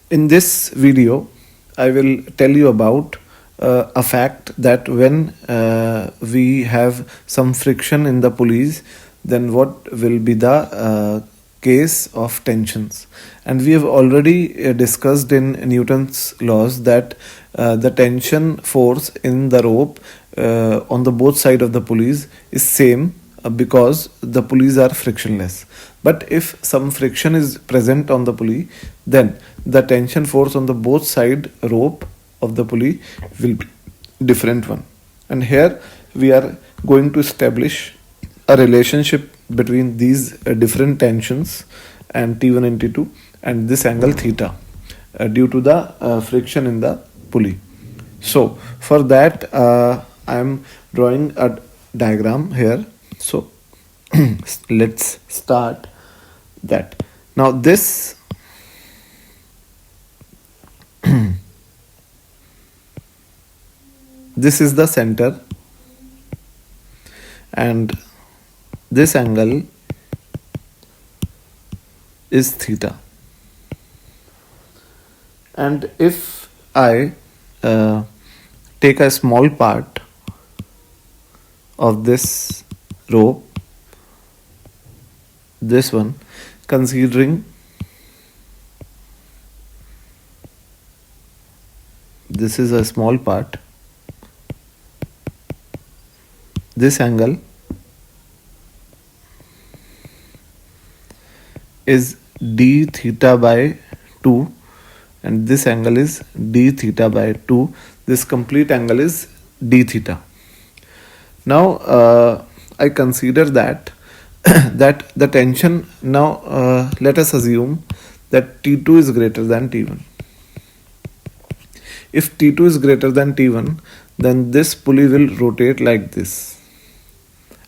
In this video, I will tell you about a fact that when we have some friction in the pulleys, then what will be the case of tensions. And we have already discussed in Newton's laws that the tension force in the rope on the both side of the pulleys is same because the pulleys are frictionless. But if some friction is present on the pulley, then the tension force on the both side rope of the pulley will be different one. And here we are going to establish a relationship between these different tensions and T1 and T2 and this angle theta due to the friction in the pulley. So for that I am drawing a diagram here. So let's start that. Now this this is the center and this angle is theta. And if I take a small part of this rope, this one, considering this is a small part, this angle is d theta by 2 and this angle is d theta by 2. This complete angle is d theta. Now I consider that that the tension, now let us assume that T2 is greater than T1. If T2 is greater than T1, then this pulley will rotate like this.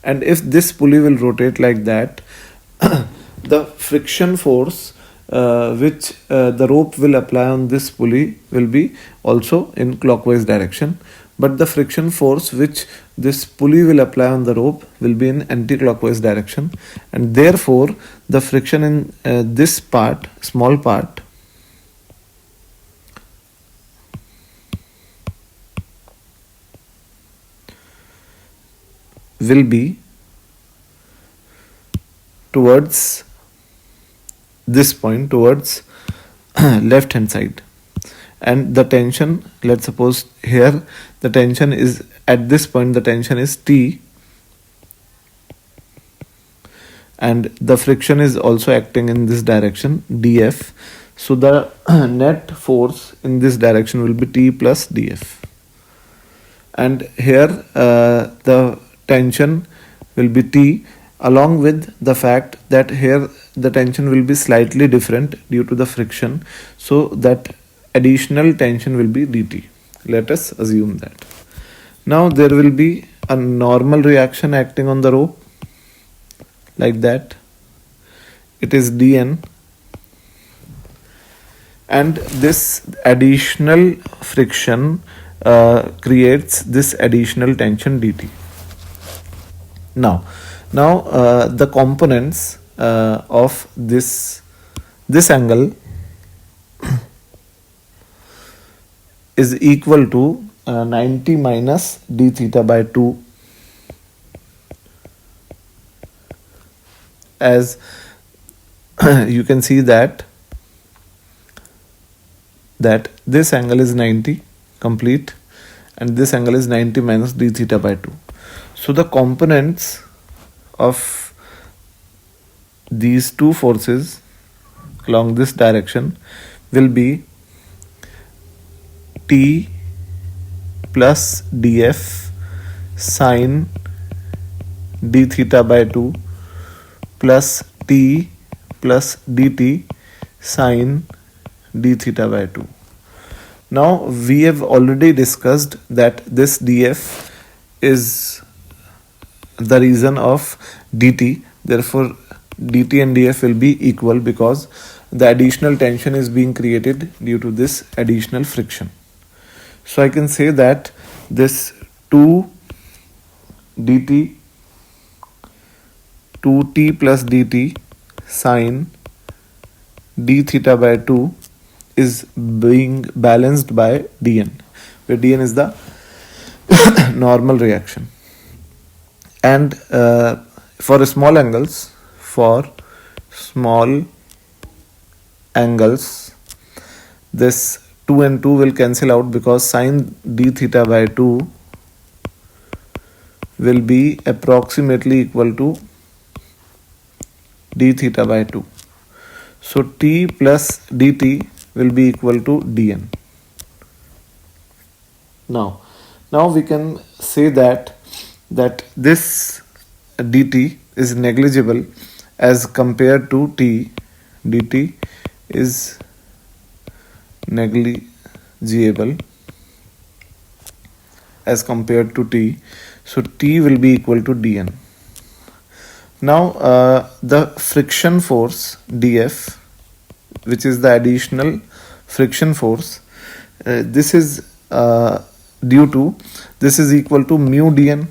And if this pulley will rotate like that, the friction force which the rope will apply on this pulley will be also in clockwise direction, but the friction force which this pulley will apply on the rope will be in anti-clockwise direction, and therefore the friction in this part, small part, will be towards this point, towards left hand side. And the tension, let's suppose here the tension is at this point, the tension is T, and the friction is also acting in this direction, dF. So the net force in this direction will be T plus dF. And here the tension will be T, along with the fact that here the tension will be slightly different due to the friction, so that additional tension will be dt. Let us assume that. Now there will be a normal reaction acting on the rope like that. It is dN, and this additional friction creates this additional tension dt. Now the components of this angle is equal to 90 minus d theta by 2, as you can see that this angle is 90 complete and this angle is 90 minus d theta by 2. So the components of these two forces along this direction will be T plus dF sine d theta by 2 plus T plus dt sine d theta by 2. Now we have already discussed that this dF is the reason of dt, therefore dt and dF will be equal because the additional tension is being created due to this additional friction. So I can say that this 2 dt 2t plus dt sine d theta by 2 is being balanced by dn, where dn is the normal reaction. And for small angles, this 2 and 2 will cancel out, because sine d theta by 2 will be approximately equal to d theta by 2. So t plus dt will be equal to dn. Now we can say that this dt is negligible as compared to t. dt is negligible as compared to t. So t will be equal to dn. Now the friction force df, which is the additional friction force, this is due to, this is equal to mu dn,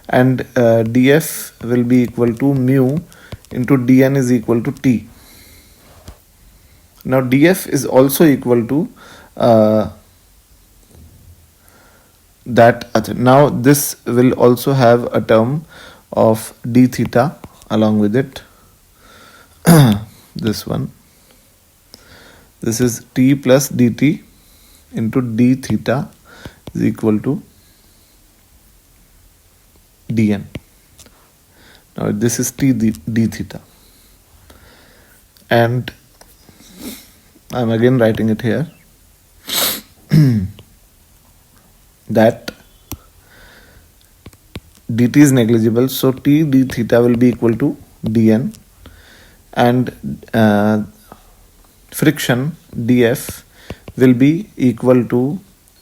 and df will be equal to mu into dn is equal to t. Now df is also equal to that. Now this will also have a term of d theta along with it. This one, this is t plus dt into d theta is equal to dn. Now this is d theta, and I'm again writing it here that dt is negligible, so t d theta will be equal to dn, and friction df will be equal to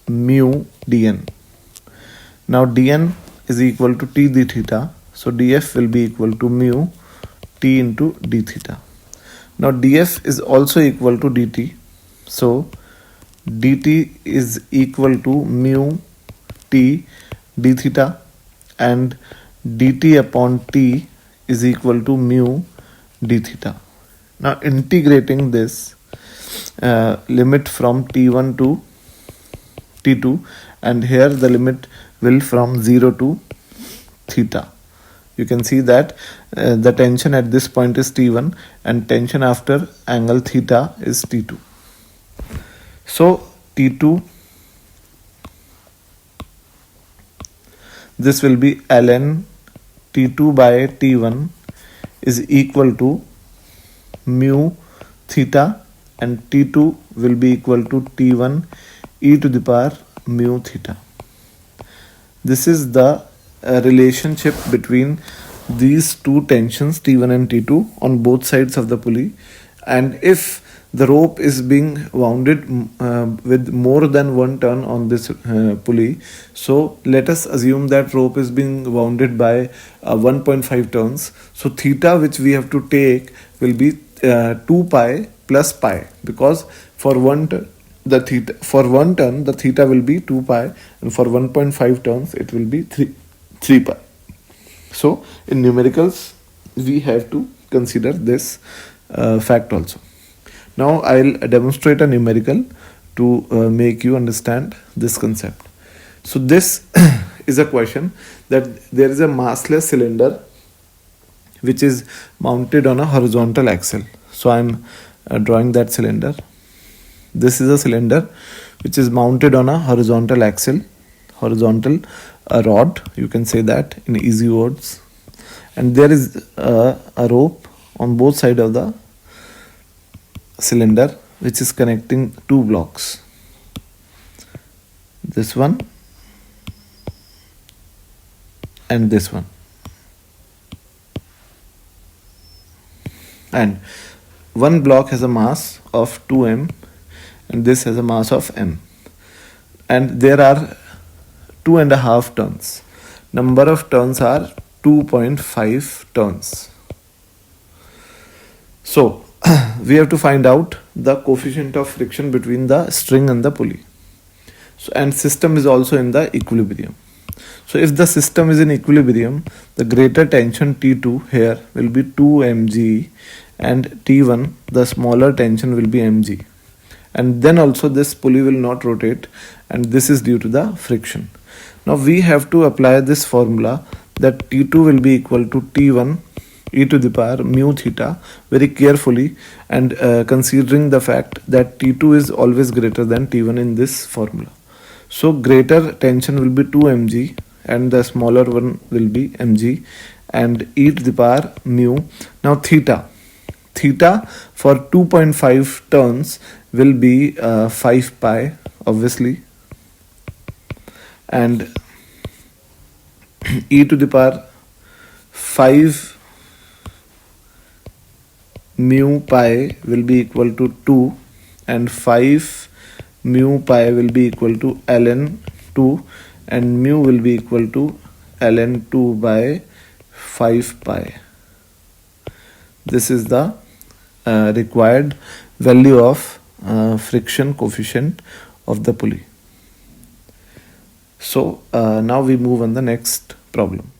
mu dn. Now dn is equal to t d theta, so df will be equal to mu t into d theta. Now df is also equal to dt, so dt is equal to mu t d theta, and dt upon t is equal to mu d theta. Now integrating this, limit from t1 to t2, and here the limit will from 0 to theta. You can see that the tension at this point is t1 and tension after angle theta is t2. So t2, this will be ln t2 by t1 is equal to mu theta, and t2 will be equal to t1 e to the power mu theta. This is the relationship between these two tensions t1 and t2 on both sides of the pulley. And if the rope is being wounded with more than one turn on this pulley, so let us assume that rope is being wounded by 1.5 turns. So theta which we have to take will be 2 pi plus pi, because for one turn the theta will be 2 pi, and for 1.5 turns it will be 3 pi. So in numericals we have to consider this fact also. Now I'll demonstrate a numerical to make you understand this concept. So this is a question that there is a massless cylinder which is mounted on a horizontal axle. So I'm drawing that cylinder. This is a cylinder which is mounted on a horizontal axle, horizontal rod, you can say that in easy words, and there is a rope on both sides of the cylinder which is connecting two blocks, this one and this one, and one block has a mass of 2m and this has a mass of m, and there are 2.5 turns. Number of turns are 2.5 turns. So we have to find out the coefficient of friction between the string and the pulley. So, and system is also in the equilibrium. So if the system is in equilibrium, the greater tension T2 here will be 2 mg, and T1, the smaller tension, will be mg. And then also this pulley will not rotate, and this is due to the friction. Now we have to apply this formula that T2 will be equal to T1 e to the power mu theta very carefully, and considering the fact that T2 is always greater than T1 in this formula. So greater tension will be 2 mg and the smaller one will be mg, and e to the power mu. Now theta for 2.5 turns will be 5 pi obviously, and e to the power 5 mu pi will be equal to 2, and 5 mu pi will be equal to ln 2, and mu will be equal to ln 2 by 5 pi. This is the required value of friction coefficient of the pulley. So now we move on the next problem.